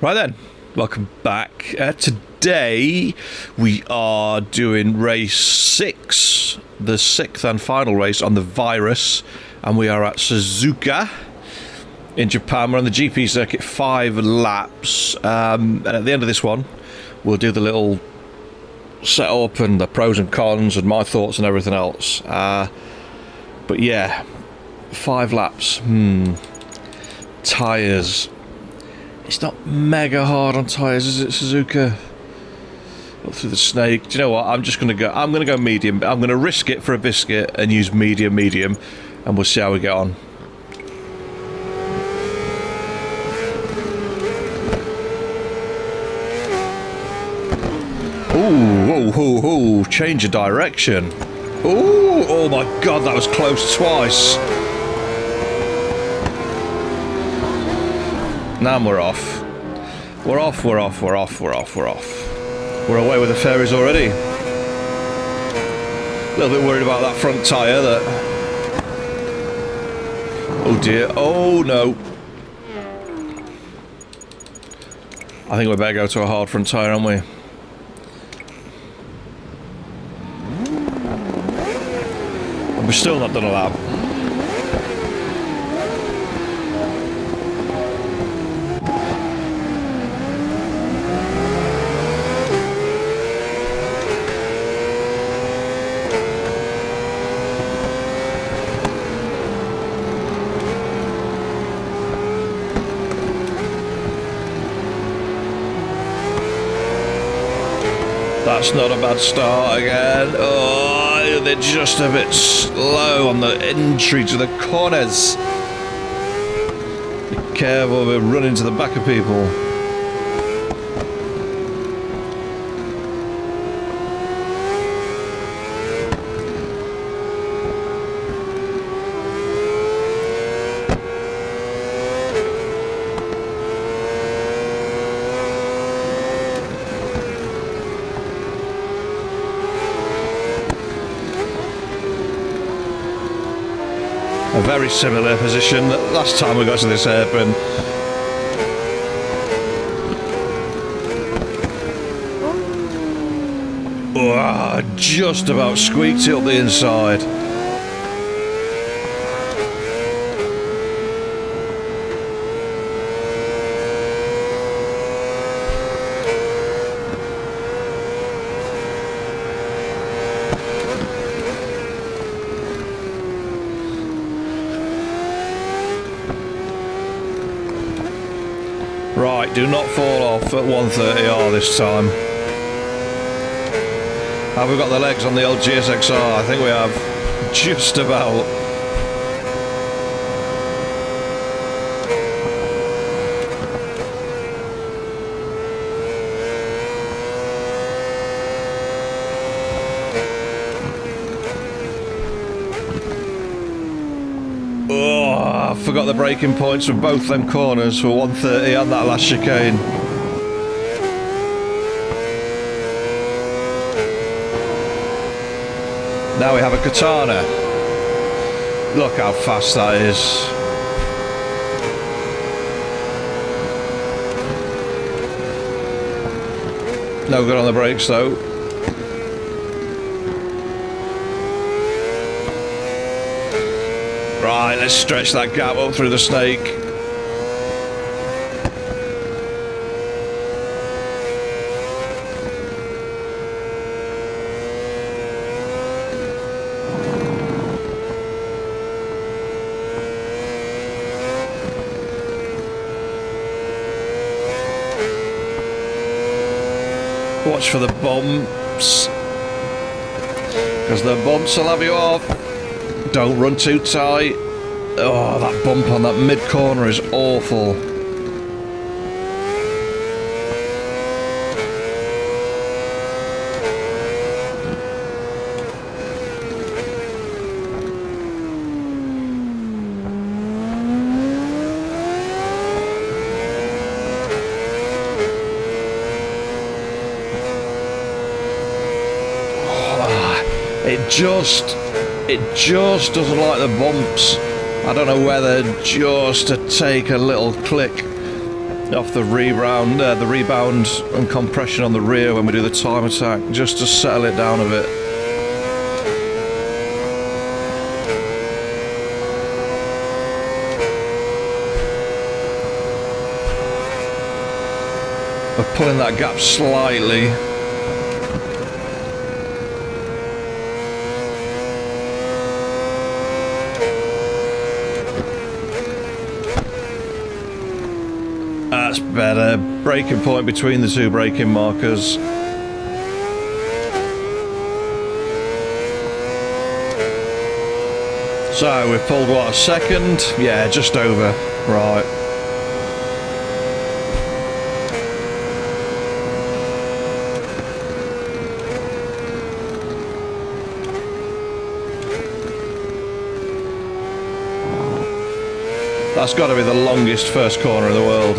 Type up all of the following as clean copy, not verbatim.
Right then, welcome back. Today we are doing race 6, the 6th and final race on the Vyrus, and we are at Suzuka in Japan. We're on the GP circuit, 5 laps, and at the end of this one we'll do the little setup and the pros and cons and my thoughts and everything else. But yeah, 5 laps. Tyres. It's not mega hard on tyres, is it, Suzuka? Up through the snake. Do you know what? I'm gonna go medium. I'm gonna risk it for a biscuit and use medium, and we'll see how we get on. Ooh, change of direction. Ooh, oh my god, that was close twice. Now we're off. We're off. We're away with the fairies already. A little bit worried about that front tyre that... Oh dear, oh no. I think we better go to a hard front tyre, aren't we? And we're still not done a lap. That's not a bad start again. Oh, they're just a bit slow on the entry to the corners. Be careful, we're running to the back of people. A very similar position that last time we got to this hairpin. Oh, just about squeaked it up the inside. Right, do not fall off at 130R this time. Have we got the legs on the old GSXR? I think we have. Just about. I forgot the braking points for both them corners for 130 and that last chicane. Now we have a katana. Look how fast that is. No good on the brakes though. Right, let's stretch that gap up through the snake. Watch for the bumps, because the bumps will have you off. Don't run too tight. Oh, that bump on that mid-corner is awful. It just doesn't like the bumps. I don't know whether just to take a little click off the rebound and compression on the rear when we do the time attack, just to settle it down a bit. We're pulling that gap slightly. That's better. Braking point between the two braking markers. So we've pulled what, a second? Yeah, just over. Right. That's got to be the longest first corner in the world.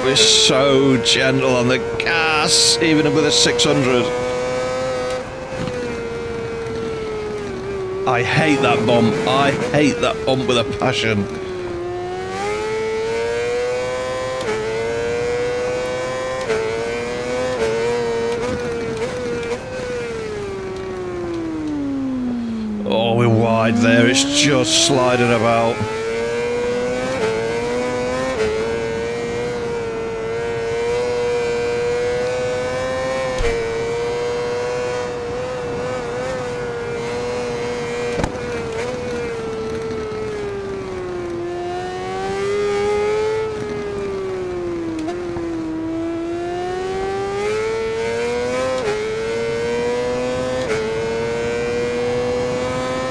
We're so gentle on the gas, even with a 600. I hate that bump. I hate that bump with a passion. Oh, we're wide there. It's just sliding about.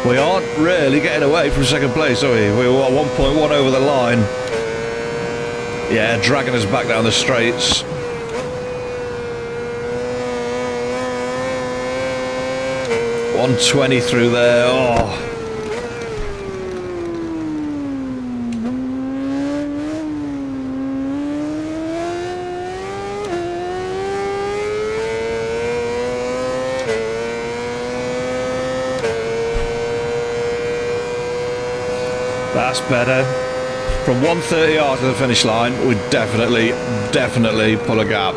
We aren't really getting away from second place, are we? We were 1.1 over the line. Yeah, dragging us back down the straights. .120 through there. Oh. That's better. From 130R to the finish line, we definitely pull a gap.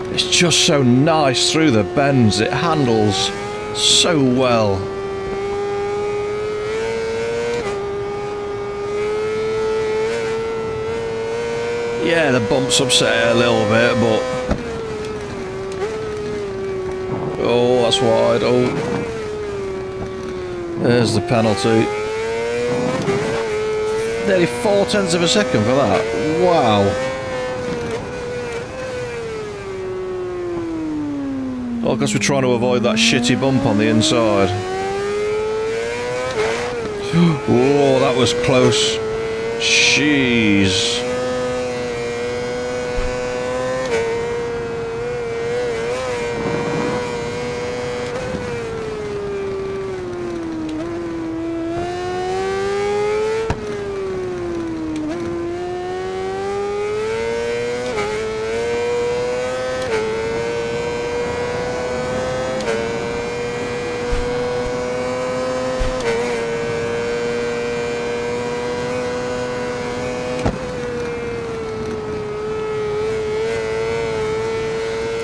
It's just so nice through the bends. It handles so well. Yeah, the bumps upset it a little bit, but... Oh, that's wide. Oh. There's the penalty. Nearly 0.4 of a second for that. Wow. Well, because we're trying to avoid that shitty bump on the inside. Oh, that was close. Jeez.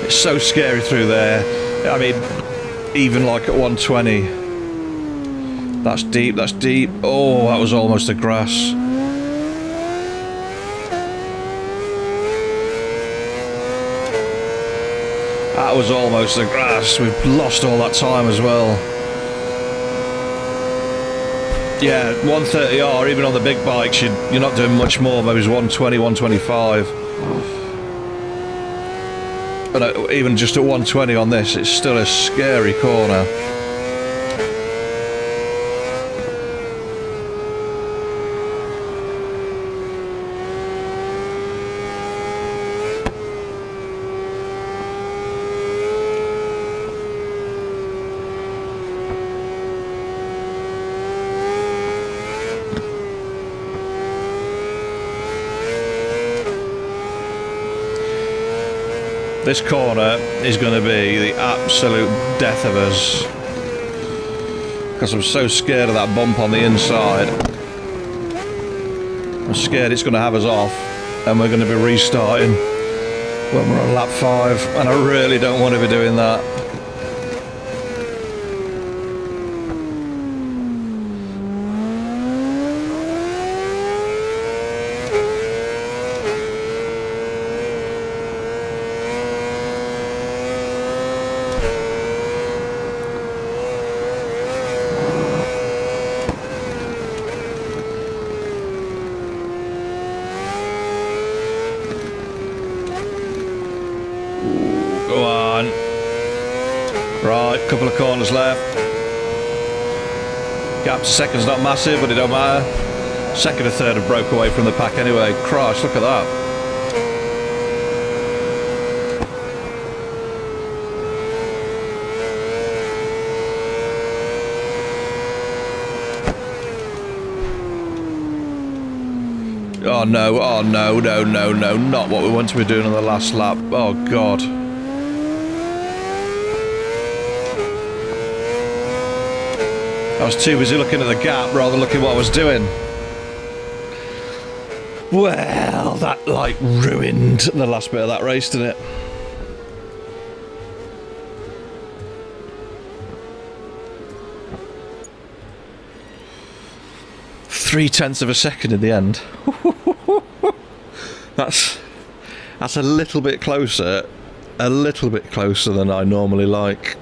It's so scary through there. I mean, even like at 120. That's deep, that's deep. Oh, that was almost the grass. That was almost the grass. We've lost all that time as well. Yeah, 130R, even on the big bikes, you're not doing much more. Maybe it's 120, 125. But even just at 120 on this, it's still a scary corner. This corner is going to be the absolute death of us, because I'm so scared of that bump on the inside. I'm scared it's going to have us off and we're going to be restarting when we're on lap 5, and I really don't want to be doing that. Go on. Right, couple of corners left. Gap to second's not massive, but it don't matter. Second and third have broke away from the pack anyway. Christ, look at that. Oh no, no, not what we want to be doing on the last lap. Oh god. I was too busy looking at the gap rather than looking at what I was doing. Well, that like ruined the last bit of that race, didn't it? .3 of a second in the end. That's a little bit closer than I normally like.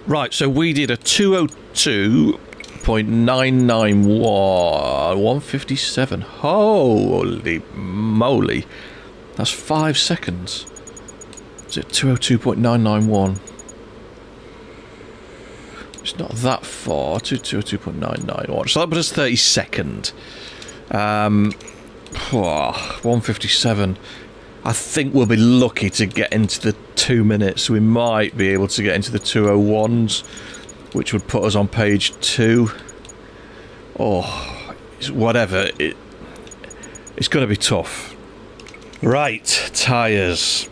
Right, so we did a 202.991, 157. Holy moly, that's 5 seconds. Is it 202.991? It's not that far. 202.991. So that put us 32nd. 157. I think we'll be lucky to get into the 2 minutes. We might be able to get into the 201s, which would put us on page 2. Oh, whatever. It's going to be tough. Right, tyres.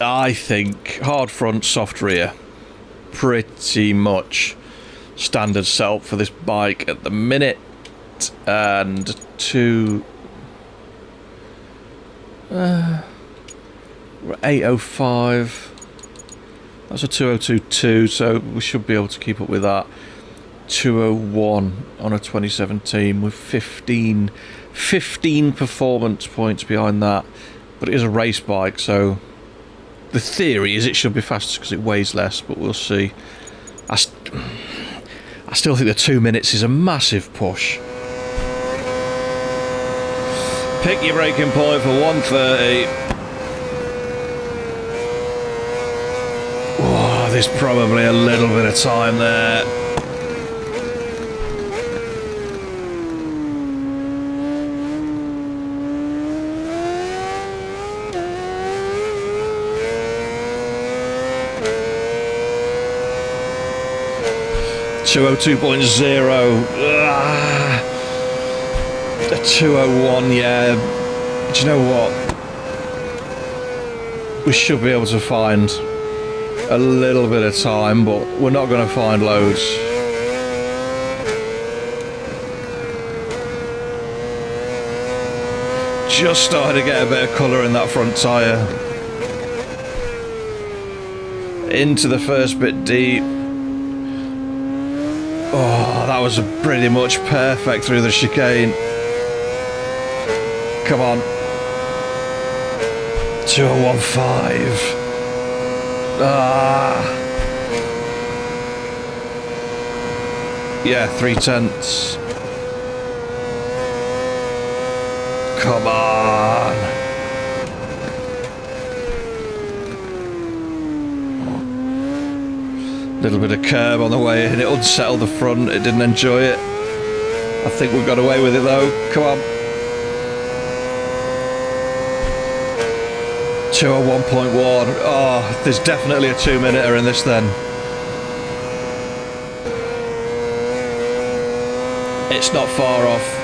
I think hard front, soft rear. Pretty much standard setup for this bike at the minute. And we're 805. That's a 202.2, so we should be able to keep up with that. 201 on a 2017 with 15 performance points behind that. But it is a race bike, so the theory is it should be faster because it weighs less, but we'll see. I still think the 2 minutes is a massive push. Pick your braking point for 130. Oh, there's probably a little bit of time there. .202.0. A 201, yeah. Do you know what? We should be able to find a little bit of time, but we're not going to find loads. Just started to get a bit of colour in that front tyre. Into the first bit deep. Oh, that was pretty much perfect through the chicane. Come on. 201.5. Yeah, 3/10. Come on. Little bit of curb on the way in. It unsettled the front. It didn't enjoy it. I think we've got away with it though. Come on. 201.1. Oh, there's definitely a 2-minute in this then. It's not far off.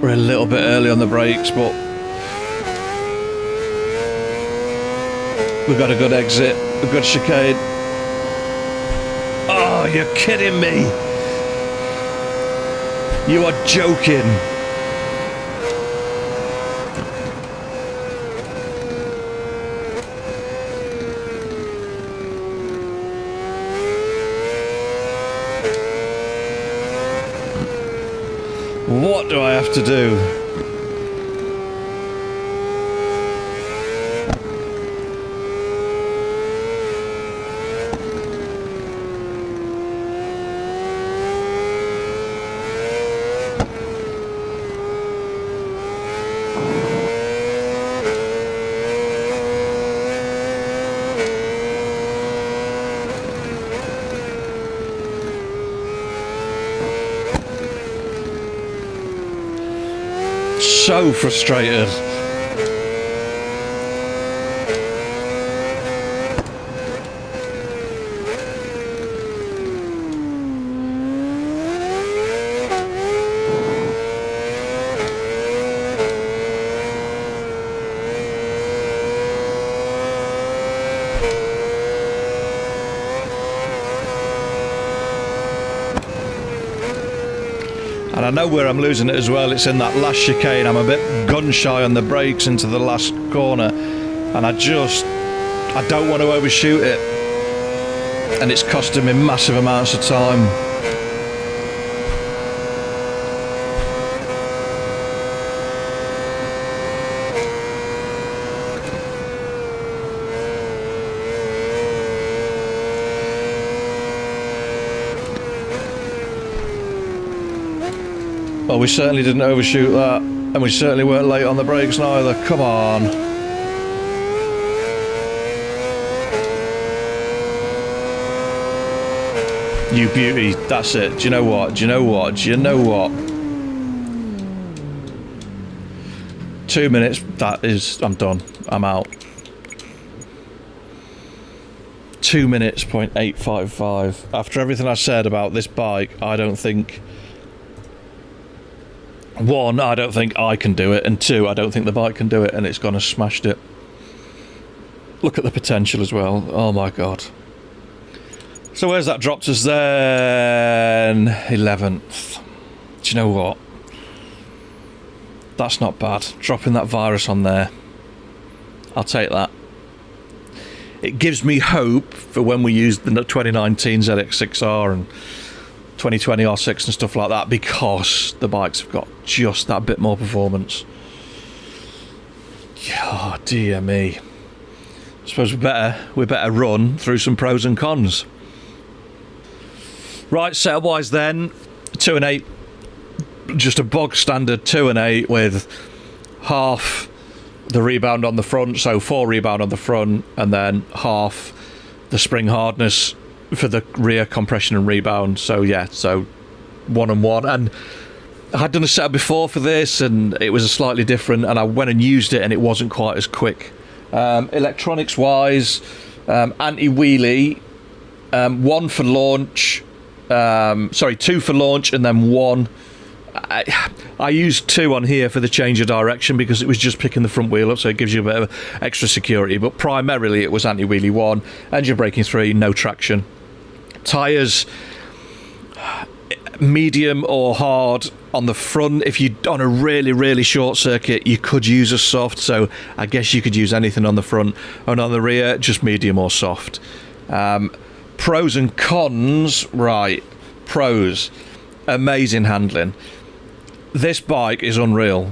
We're a little bit early on the brakes, but we've got a good exit, a good chicane. Oh, you're kidding me. You are joking. What do I have to do? So frustrated. And I know where I'm losing it as well. It's in that last chicane. I'm a bit gun shy on the brakes into the last corner, and I don't want to overshoot it, and it's costing me massive amounts of time. Well, we certainly didn't overshoot that, and we certainly weren't late on the brakes neither. Come on. You beauty, that's it. Do you know what? Do you know what? Do you know what? 2 minutes, that is, I'm done. I'm out. 2 minutes, .855. After everything I said about this bike, I don't think... One, I don't think I can do it, and two, I don't think the bike can do it, and it's gone and smashed it. Look at the potential as well. Oh my god. So where's that dropped us then? 11th. Do you know what? That's not bad. Dropping that Vyrus on there. I'll take that. It gives me hope for when we use the 2019 ZX6R and 2020 R6 and stuff like that, because the bikes have got just that bit more performance. Oh dear me. I suppose we better run through some pros and cons. Right, setup wise then, 2 and 8, just a bog standard 2 and 8 with half the rebound on the front, so 4 rebound on the front, and then half the spring hardness for the rear compression and rebound. So yeah, so 1 and 1. And I had done a setup before for this, and it was slightly different, and I went and used it, and it wasn't quite as quick. Electronics wise, anti-wheelie, 1 for launch, 2 for launch, and then 1. I used 2 on here for the change of direction because it was just picking the front wheel up, so it gives you a bit of extra security, but primarily it was anti-wheelie 1, engine braking 3, no traction. Tyres, medium or hard on the front. If you're on a really, really short circuit, you could use a soft, so I guess you could use anything on the front, and on the rear, just medium or soft. Pros and cons, right. Pros, amazing handling. This bike is unreal.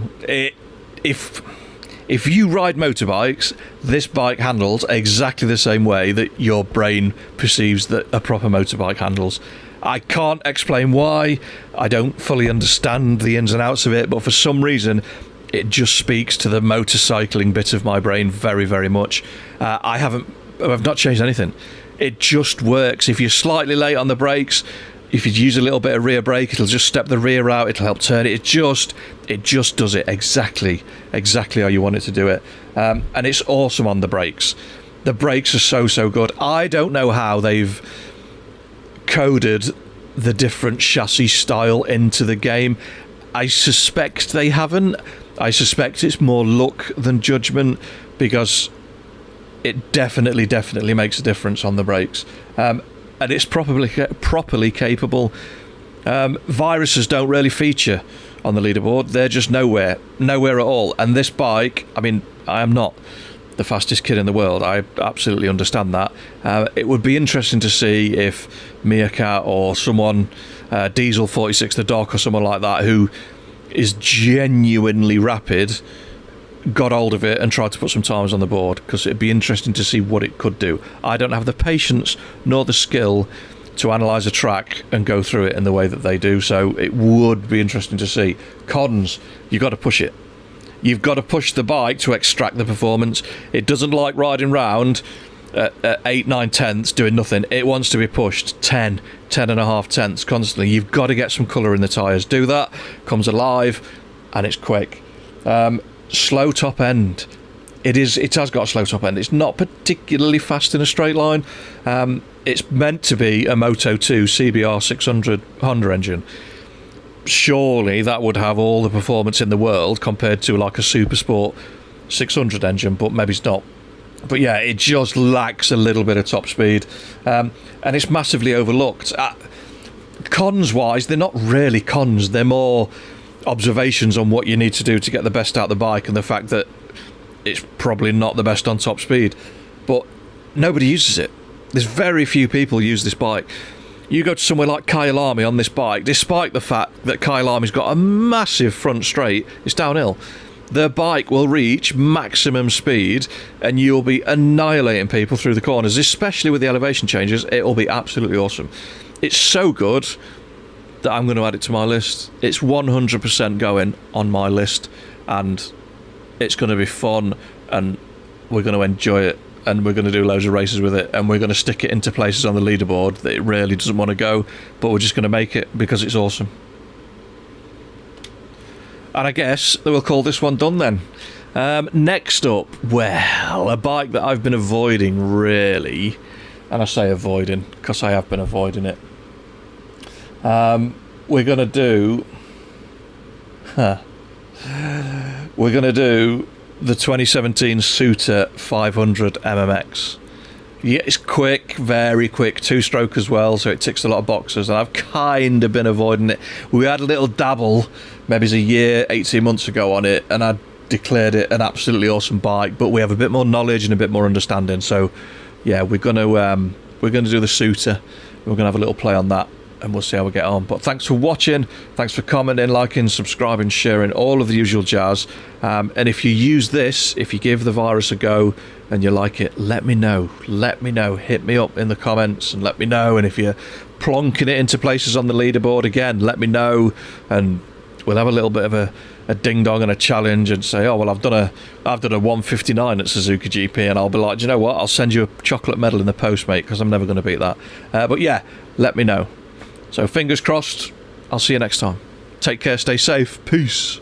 If you ride motorbikes, this bike handles exactly the same way that your brain perceives that a proper motorbike handles. I can't explain why. I don't fully understand the ins and outs of it, but for some reason, it just speaks to the motorcycling bit of my brain very, very much. I've not changed anything. It just works. If you're slightly late on the brakes, if you use a little bit of rear brake, it'll just step the rear out. It'll help turn it. It just does it exactly how you want it to do it. And it's awesome on the brakes. The brakes are so good. I don't know how they've coded the different chassis style into the game. I suspect they haven't. I suspect it's more luck than judgment, because it definitely makes a difference on the brakes. And it's properly capable. Viruses don't really feature on the leaderboard. They're just nowhere at all. And this bike, I mean, I am not the fastest kid in the world. I absolutely understand that. It would be interesting to see if Meerkat or someone, Diesel 46 the Doc or someone like that, who is genuinely rapid, got hold of it and tried to put some times on the board, because it'd be interesting to see what it could do. I don't have the patience nor the skill to analyse a track and go through it in the way that they do, so it would be interesting to see. Cons, you've got to push it. You've got to push the bike to extract the performance. It doesn't like riding round at 8-9 tenths doing nothing. It wants to be pushed 10 and a half tenths constantly. You've got to get some colour in the tyres. Do that, comes alive, and it's quick. Slow top end. It has got a slow top end. It's not particularly fast in a straight line. It's meant to be a Moto 2 CBR 600 Honda engine. Surely that would have all the performance in the world compared to like a Supersport 600 engine, but maybe it's not. But yeah, it just lacks a little bit of top speed, and it's massively overlooked. Cons wise, they're not really cons. They're more observations on what you need to do to get the best out of the bike, and the fact that it's probably not the best on top speed. But nobody uses it. There's very few people use this bike. You go to somewhere like Kyalami on this bike, despite the fact that Kyalami's got a massive front straight, it's downhill. The bike will reach maximum speed and you'll be annihilating people through the corners, especially with the elevation changes. It'll be absolutely awesome. It's so good that I'm going to add it to my list. It's 100% going on my list, and it's going to be fun, and we're going to enjoy it, and we're going to do loads of races with it, and we're going to stick it into places on the leaderboard that it really doesn't want to go, but we're just going to make it because it's awesome. And I guess that we'll call this one done then. Next up, well, a bike that I've been avoiding really, and I say avoiding because I have been avoiding it. We're going to do the 2017 Suzuka 500 MMX. Yeah, it's quick, very quick, two-stroke as well, so it ticks a lot of boxes, and I've kind of been avoiding it. We had a little dabble, maybe it's a year, 18 months ago on it, and I declared it an absolutely awesome bike, but we have a bit more knowledge and a bit more understanding, so yeah, we're going to do the Suzuka. We're going to have a little play on that, and we'll see how we get on. But thanks for watching, thanks for commenting, liking, subscribing, sharing, all of the usual jazz. And if you use this, if you give the Vyrus a go and you like it, let me know, hit me up in the comments and let me know. And if you're plonking it into places on the leaderboard, again, let me know, and we'll have a little bit of a ding dong and a challenge, and say, oh well, I've done a 159 at Suzuka GP, and I'll be like, do you know what, I'll send you a chocolate medal in the post, mate, because I'm never going to beat that. But yeah, let me know. So fingers crossed. I'll see you next time. Take care, stay safe, peace.